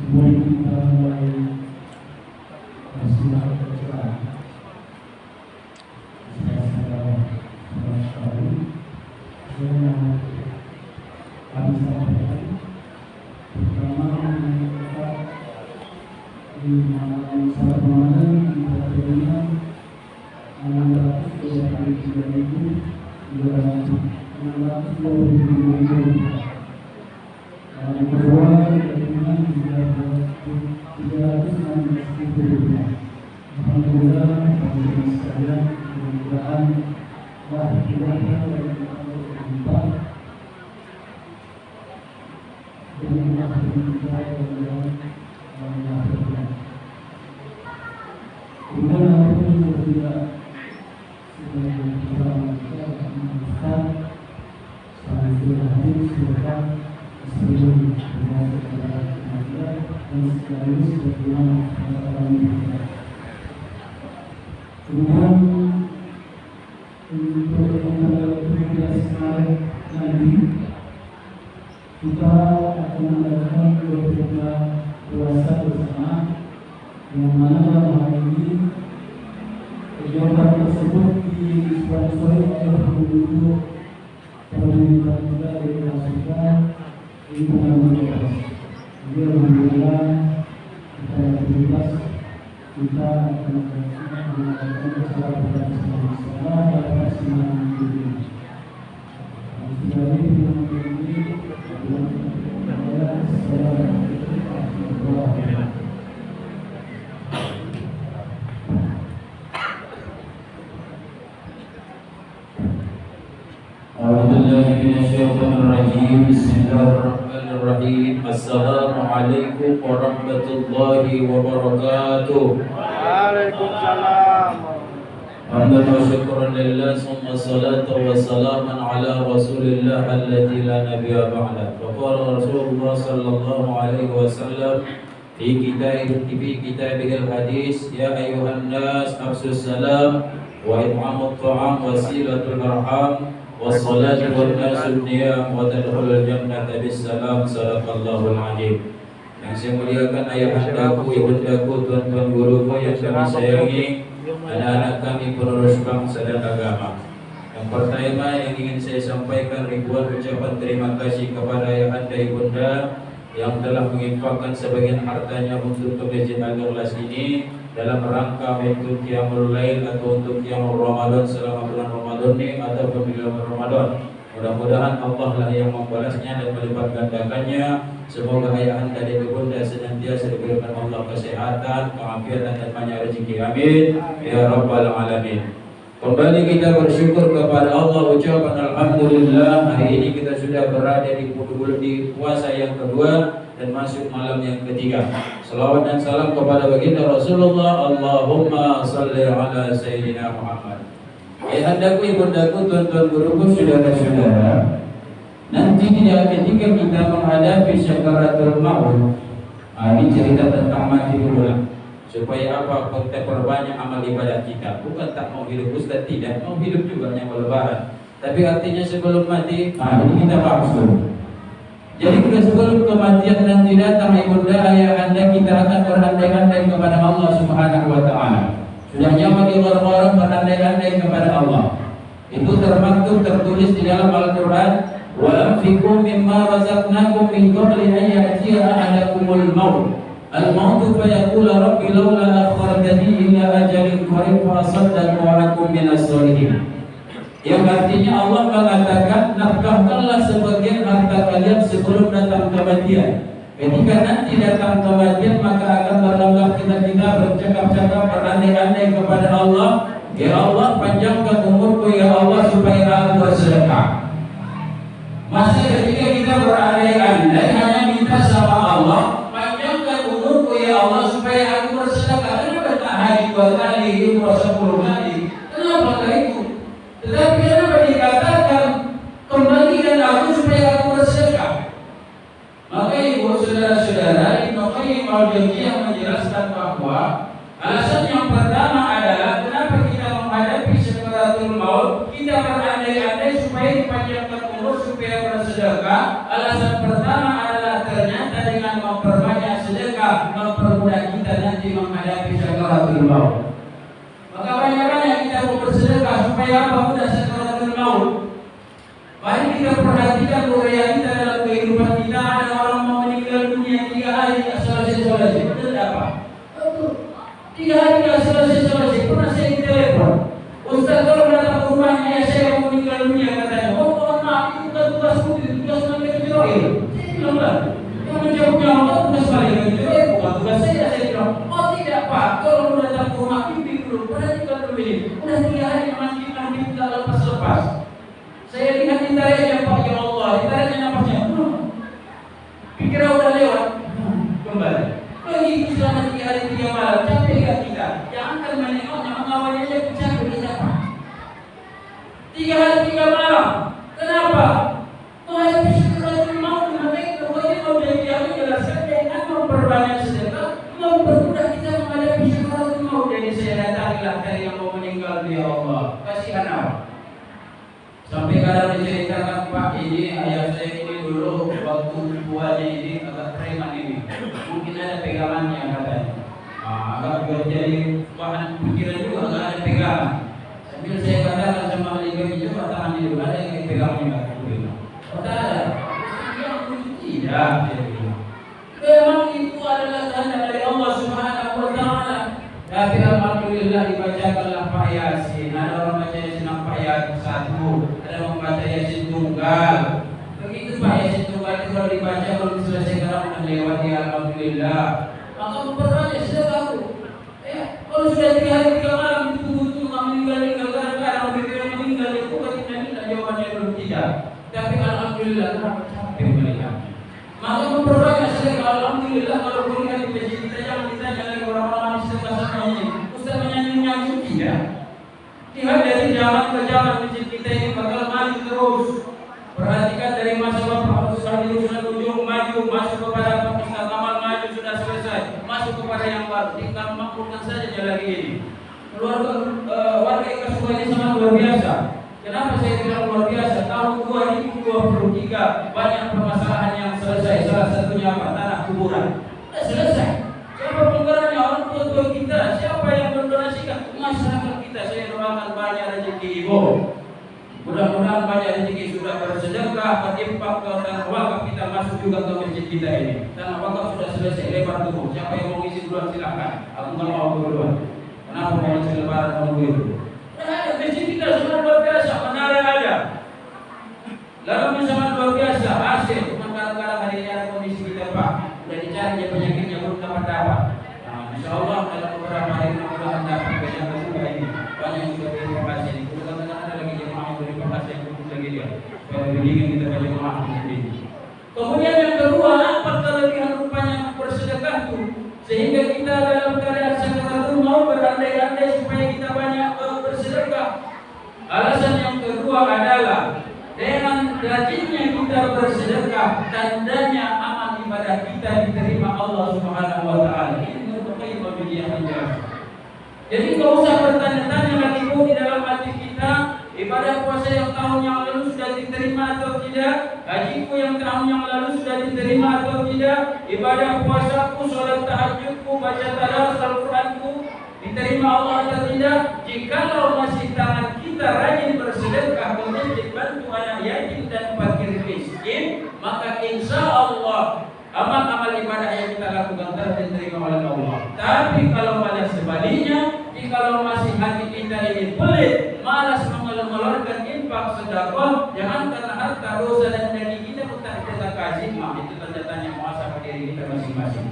Kemudian kita mulai bersinar bercerah. Saya sekali yang kami sampaikan pertama kita di saat Ramadan kita terima 633.620. Yang kedua terima 316.000. Alhamdulillah teman-teman sekalian, mudah-mudahan ibadah berlimpah dengan kita yang mengakhirkan. Kemudian apapun yang tidak sebagai kita mengucapkan sambil hadir serta sebelum berada pada kematian dan sekaligus bagaimana pengetahuan kita. Kemudian untuk tanggal 17 Maret nanti kita akan melakukan beberapa puasa bersama, yang mana dalam hal ini kegiatan tersebut disponsori oleh penduduk pemerintah kita dari Afrika di Bangladesh. Jadi alhamdulillah kita aktivitas kita akan melakukan secara bersama-sama pada persidangan ini. Jadi ini Bismillahirrahmanirrahim. Assalamualaikum warahmatullahi wabarakatuh. Waalaikumsalam. Hamdan wa syukran lillah, summa salatu wa salaman ala rasulillah alladzi la nabiyya ba'da. Wa qala Rasulullah sallallahu alaihi wasallam fi kitabihil hadis, ya ayyuhan nas afsus salam wa it'amut ta'am wa silatul arham wassalatu wannasul niyam wa tadkhulul jannata bisalam. Sadaqallahul azim. Yang saya muliakan ayahandaku, ibundaku, tuan-tuan guruku yang kami sayangi, anak-anak kami penerus bangsa dan agama. Yang pertama yang ingin saya sampaikan ribuan ucapan terima kasih kepada ayahanda ibunda yang telah menginfakkan sebagian hartanya untuk Masjid Al Ikhlas ini dalam rangka untuk Qiyamul Lail atau untuk Qiyamul Ramadan selama bulan Ramadan ini ataupun di bulan Ramadan. Mudah-mudahan Allah lah yang membalasnya dan melipat gandakannya. Semoga ayahanda dan ibunda senantiasa diberikan Allah kesehatan, keafiatan dan banyak rezeki. Amin ya rabbal alamin. Kembali kita bersyukur kepada Allah, ucapan alhamdulillah. Hari ini kita sudah berada di puasa yang kedua dan masuk malam yang ketiga. Salawat dan salam kepada baginda Rasulullah. Allahumma salli ala sayyidina Muhammad. Ayahandaku, ibundaku, tuan-tuan guruku, saudara-saudara, nanti ketika kita menghadapi sakaratul maut, ini cerita tentang mati dulu lah. Supaya apa? Kita perbanyak amal ibadah kita. Bukan tak mau hidup, Ustaz, tidak mau hidup juga hanya lebaran. Tapi artinya sebelum mati, ini kita bahas dulu. Jadi kita sebelum kematian nanti datang, ibunda ayahanda, kita akan berandai-andai kepada Allah Subhanahu wa Ta'ala. Sudah nyawa di orang-orang berandai-andai kepada Allah. Itu tertulis di dalam Al-Quran. Wa anfiqu mimma razaqnakum min qabli an ya'tiya ahadakumul maut. Al-mautu fa yaqulu rabbi laula akhartani ila ajalin qarib fa asaddaqu wa akum minas sholihin. Yang artinya Allah mengatakan, nafkahkanlah sebagian harta kalian sebelum datang kematian. Ketika nanti datang kematian, maka akan berlambak kita bercakap-cakap, berandai-andai kepada Allah. Ya Allah, panjangkan umurku ya Allah supaya aku bersedekah. Masa ketika kita berandai-andai hanya minta sama Allah, panjangkan umurku ya Allah supaya aku bersedekah. Kenapa tak haji 2 kali, umrah 10 kali? Kenapa tak itu? Tetapi kenapa dikatakan kembalikan aku supaya aku bersedekah? Maka ibu saudara-saudara, Ibnu Qayyim al-Jauziyah menjelaskan bahwa alasan yang pertama adalah kenapa kita menghadapi sakaratul maut, kita berandai-andai supaya dipanjangkan umur supaya bersedekah. Alasan pertama adalah ternyata dengan memperbanyak sedekah sedekah mempermudah kita nanti menghadapi sakaratul maut. Maka banyak-banyak kita bersedekah supaya apa? Mudah sakaratul maut. Mari kita perhatikan realita dalam kehidupan kita. Ada orang mau meninggal dunia 3 hari tidak selesai. Betul apa? 3 hari tidak selesai. Pernah saya di telepon, Ustaz kalau datang ke rumahnya saya mau meninggal dunia katanya. Oh maaf, itu bukan tugasku, tugas malaikat Jibril. Saya bilang lah, yang menjawab nyawa tugas malaikat Jibril bukan tugas saya bilang. Oh tidak Pak, kalau mau datang ke rumah bimbing dulu, perhatikan dulu ini. Udah 3 hari memanggilkan tidak lepas-lepas. Saya lihat ditariknya Pak, ya Allah, ditariknya napasnya. Pikir udah lewat, kembali. Begitu selama 3 hari 3 malam, capek gak kita? Jangan kan menengoknya, mengawalnya aja capek kita Pak. 3 hari 3 malam, kenapa? Menghadapi sakaratul maut, makanya mau jadi aku jelaskan dengan memperbanyak sedekah, mempermudah kita menghadapi sakaratul maut. Jadi saya datangilah dari yang mau meninggal ya Allah, kasihan apa? Sampai kadang diceritakan Pak, ini ayah saya ini dulu waktu tuanya ini agak preman ini, mungkin ada pegangannya katanya. Agak jadi bahan pikiran juga, nggak ada pegangan. Sambil saya katakan sama beliau, coba tangannya dulu, ada yang pegangnya nggak? Oh tak ada. Tidak, saya bilang. Memang itu adalah tanda dari Allah Subhanahu Wa Taala. Tapi alhamdulillah dibacakanlah Pak Yasin. Ada orang baca Yasin Pak Yasin 1, ada yang membaca Yasin tunggal. Begitu Pak Yasin tunggal itu kalau dibaca kalau diselesaikan akan lewat ya alhamdulillah. Maka memperbanyak sedekah. Kalau sudah 3 hari 3 malam ditunggu-tunggu nggak meninggal kadang-kadang begitu meninggal itu tidak jawabannya belum tidak. Tapi alhamdulillah capek melihat. Maka memperbanyak sedekah. Alhamdulillah kalau kuliah di masjid kita jangan ditanya lagi orang-orang sedekah sama ini. Ustaz menyanyi-nyanyi tidak. Lihat dari zaman ke zaman masjid kita ini bakal maju terus. Perhatikan dari masa Bapak Ustaz di Ustaz ujung maju, masuk kepada Ustaz Kamal maju sudah selesai, masuk kepada yang baru. Tinggal makmurkan saja lagi ini. Keluarga warga Ikasuka ini sangat luar biasa. Kenapa saya bilang luar biasa? Tahun 2023 banyak permasalahan yang selesai. Salah satunya apa? Tanah kuburan. Sudah selesai. Siapa penggeraknya? Orang tua-tua kita. Siapa yang mendonasikan? Masyarakat kita. Saya doakan banyak rezeki Ibu. Mudah-mudahan banyak rezeki sudah bersedekah, berinfak ke tanah wakaf kita masuk juga ke masjid kita ini. Tanah wakaf sudah selesai lebar tubuh. Siapa yang mau isi duluan silakan. Aku nggak mau duluan. Kenapa mau isi lebaran tahun itu? Ada masjid kita sangat luar biasa, menara ada. Lalu sangat luar biasa, hasil. Cuma kadang-kadang hari ini ada kondisi kita Pak, udah dicari penyakitnya belum dapat. Nah, Insya Allah dalam beberapa hari mudah-mudahan dapat penyakit juga ini. Banyak yang sudah berinformasi ini. Kadang-kadang ada lagi jemaah yang berinformasi yang belum lagi dia. Supaya begini kita baca jemaah ini. Kemudian yang kedua, apa kelebihan rupanya bersedekah itu? Sehingga kita dalam keadaan sakaratul maut berandai-andai supaya kita banyak bersedekah. Alasan yang kedua adalah dengan rajinnya kita bersedekah, tandanya amal ibadah kita diterima Allah Subhanahu Wa Taala. Ini merupakan pembuktian yang jelas. Jadi tidak usah bertanya-tanya lagi di dalam hati kita, ibadah puasa yang tahun yang lalu sudah diterima atau tidak, hajiku yang tahun yang lalu sudah diterima atau tidak, ibadah puasaku, sholat tahajudku, baca tadarus Al-Quranku diterima Allah atau tidak. Jikalau masih tangan kita rajin bersedekah, kemudian bantu anak yatim dan fakir miskin, maka insya Allah amal-amal ibadah yang kita lakukan diterima oleh Allah. Tapi kalau malah sebaliknya, jikalau masih hati kita ini pelit, malas mengeluarkan infak sedekah, jangan karena harta, dosa dan daging kita tak kita kasih, itu tanda-tanda muhasabah diri kita masing-masing.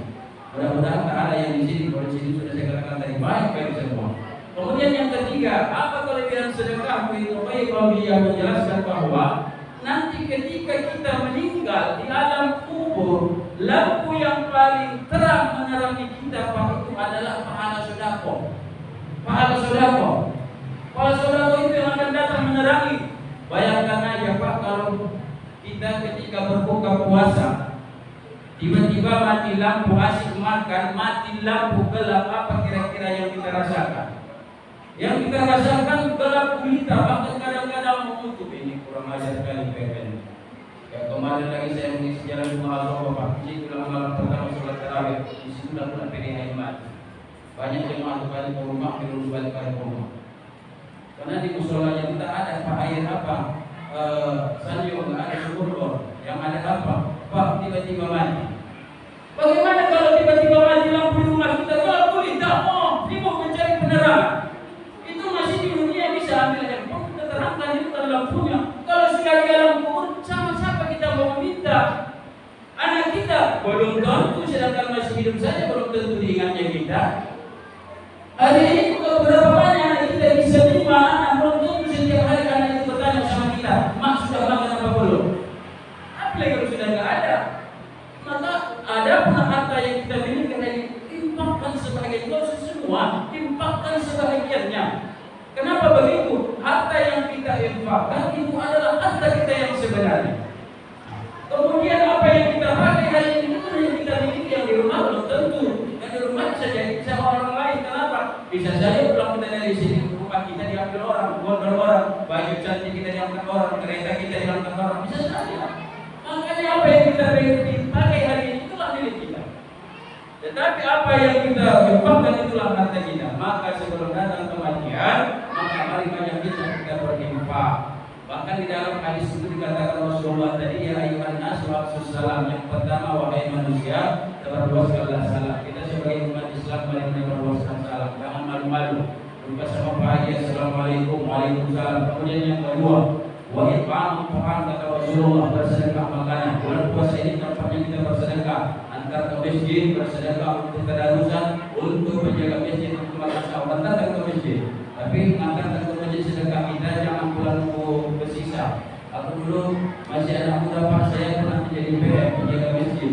Mudah-mudahan tak ada yang di sini. Kalau di sini sudah saya katakan tadi baik semua. Kemudian yang ketiga, apa kelebihan sedekah itu? Baik, kalau dia menjelaskan bahwa nanti ketika kita meninggal di alam kubur, lampu yang paling terang menerangi kita Pak itu adalah pahala sedekah. Pahala sedekah. Pahala sedekah itu yang akan datang menerangi. Bayangkan aja Pak, kalau kita ketika berbuka puasa tiba-tiba mati lampu, asik makan, mati lampu, gelap, apa kira-kira yang kita rasakan? Yang kita rasakan gelap gulita, bahkan kadang-kadang menutup. Ini kurang ajar sekali PPN. Ya, kemarin lagi saya mengisi jalan di Mahasiswa Bapak. Ini dalam malam pertama sholat tarawih. Di situ sudah pernah PDI Ahmad. Banyak jemaah balik ke rumah, belum balik ke rumah. Karena di musolanya kita ada Pak air apa, sanyo nggak ada sumur, yang ada apa? Pak tiba-tiba mati. Bagaimana kalau tiba-tiba mati lampu di rumah kita? Kalau kulit tak mau, sibuk mencari penerangan. Itu masih di dunia bisa ambil handphone, kita terangkan itu lampunya. Kalau sekali alam kubur, sama siapa kita mau meminta? Anak kita belum tentu, sedangkan masih hidup saja belum tentu diingatnya kita. Hari ini beberapa banyak anak kita bisa terima, anak belum tentu setiap hari anak itu bertanya sama kita, mak sudah makan apa belum? Apalagi kalau sudah nggak ada. Maka ada pun harta yang kita miliki karena infakkan sebagian dosa semua, infakkan sebagiannya. Kenapa begitu? Harta yang kita infakkan itu adalah harta kita yang sebenarnya. Kemudian apa yang kita pakai hari ini itu yang kita miliki, yang di rumah belum tentu. Yang di rumah bisa jadi sama orang lain. Kenapa? Bisa saja pulang kita dari sini, rumah kita diambil orang, gondol orang, baju cantik kita diambil orang, kereta kita diambil orang, bisa saja. Makanya apa yang kita pakai hari ini itulah milik kita. Tetapi apa yang kita infakkan itulah harta kita. Maka sebelum datang kematian, maka mari banyak kita berinfak. Bahkan di dalam hadis itu dikatakan Rasulullah tadi, ya ayyuhan nas wa'afsus salam. Yang pertama, wahai manusia, berluaskanlah salam. Kita sebagai umat Islam mari berluaskan salam. Jangan malu-malu. Buka sama bahagia, assalamualaikum, waalaikumsalam. Kemudian yang kedua, wa it'am ta'am, kata Rasulullah, bersedekah makanan. Bulan puasa ini tempatnya kita bersedekah. Antar ke masjid, bersedekah untuk tadarusan, untuk menjaga masjid, untuk madrasah. Datang ke masjid. Tapi mengantarkan ke masjid sedekah kita, jangan pulang bersisa. Aku dulu masih anak muda Pak, saya pernah menjadi PM penjaga masjid.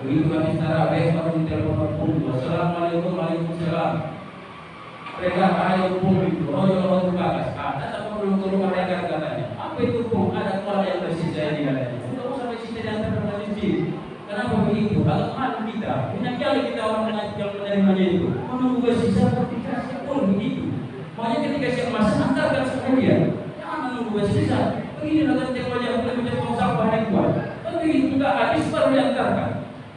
Begitu kami tarawih, baru ditelepon punggung. Assalamualaikum, waalaikumsalam. Mereka ayo punggung itu, oh ya Allah bagas. Ada tak perlu ke rumah mereka katanya. Apa itu punggung? Ada kuala yang bersisa ini katanya. Tidak usah bersisa di antara masjid. Kenapa begitu? Agak malu kita. Banyak kali kita orang yang menerimanya itu menunggu bersisa, dikasih pun begitu. Makanya ketika siap masak, antarkan sekalian. Jangan menunggu bersisa. Begini dengan tiap wajah boleh menjadi sampah yang kuat. Begitu kita habis baru diantarkan.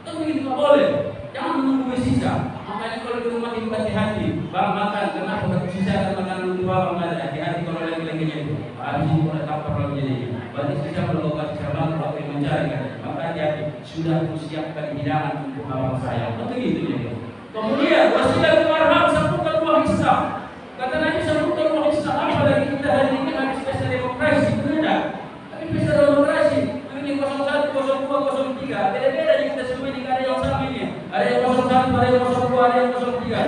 Begitu tak boleh. Jangan menunggu bersisa. Makanya kalau di rumah itu hati-hati. Bang makan, kenapa bersisa dan makanan untuk bang ada? Hati-hati kalau lagi-laginya itu. Habis itu boleh tampar lagi jadinya. Berarti sisa perlu kasih bang kalau ingin mencari kan. Maka hati-hati. Sudah siapkan hidangan untuk abang saya. Begitu jadi. Kemudian wasilah marham, sambungkan uang hisab. Kata Nabi sambungkan uang hisab. Apalagi kita hari ini habis pesta demokrasi, benar? Tapi pesta demokrasi ini 01, 02, 03. Beda-beda di kita semua ini, ada yang sama ini. Ada yang 01, ada yang 02, ada yang 03.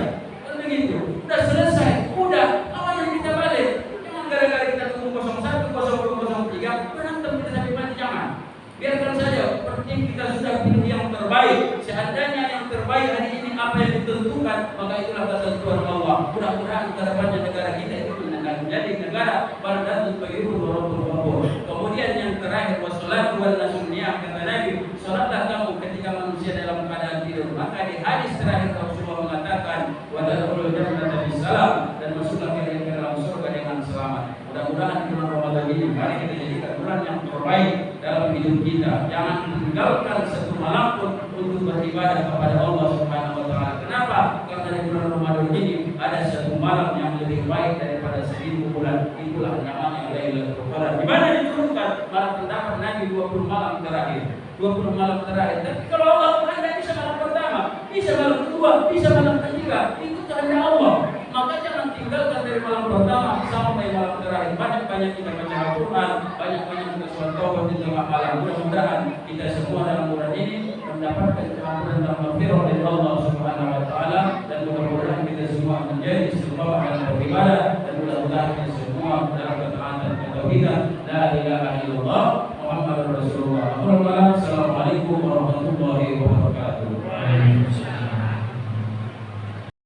Kan begitu. Udah selesai, udah. Apa yang kita balik? Jangan gara-gara kita tunggu 01, 02, 03. Berantem kita sampai mati, jangan. Biarkan saja. Penting kita sudah pilih yang terbaik. Seandainya yang terbaik hari ini apa yang ditentukan, maka itulah ketentuan Allah. Mudah-mudahan ke depannya negara kita itu menjadi negara baldatun thayyibun wa rabbul ghafur. Kemudian yang terakhir, wassalatu wan nasuniyah, kata Nabi, salatlah kamu ketika manusia dalam keadaan tidur. Maka di hadis terakhir Rasulullah mengatakan, wa tadkhulul jannata bisalam, dan masuklah kalian ke dalam surga dengan selamat. Mudah-mudahan di bulan Ramadan ini mari kita jadikan bulan yang terbaik dalam hidup kita. Jangan tinggalkan satu malam pun untuk beribadah kepada Allah Subhanahu wa taala. Kenapa? Karena di bulan Ramadan ini ada satu malam yang lebih baik daripada 1000 bulan. Itulah namanya Lailatul Qadar. Di mana diturunkan? Malah terdapat Nabi 20 malam terakhir. 20 malam terakhir. Tapi kalau Allah tidak bisa malam pertama, bisa malam kedua, bisa malam ketiga, itu kehendak Allah. Maka jangan tinggalkan dari malam pertama sampai malam terakhir. Banyak-banyak kita baca Al-Quran, banyak-banyak kita sholat taubat di tengah malam. Mudah-mudahan kita semua dalam bulan ini mendapatkan keampunan dan maghfirah dari Allah Subhanahu wa taala, dan mudah-mudahan kita semua menjadi istiqamah dalam beribadah, dan mudah-mudahan kita semua dalam ketaatan ketauhidan la ilaha illallah Muhammadur Rasulullah. Assalamualaikum warahmatullahi wabarakatuh.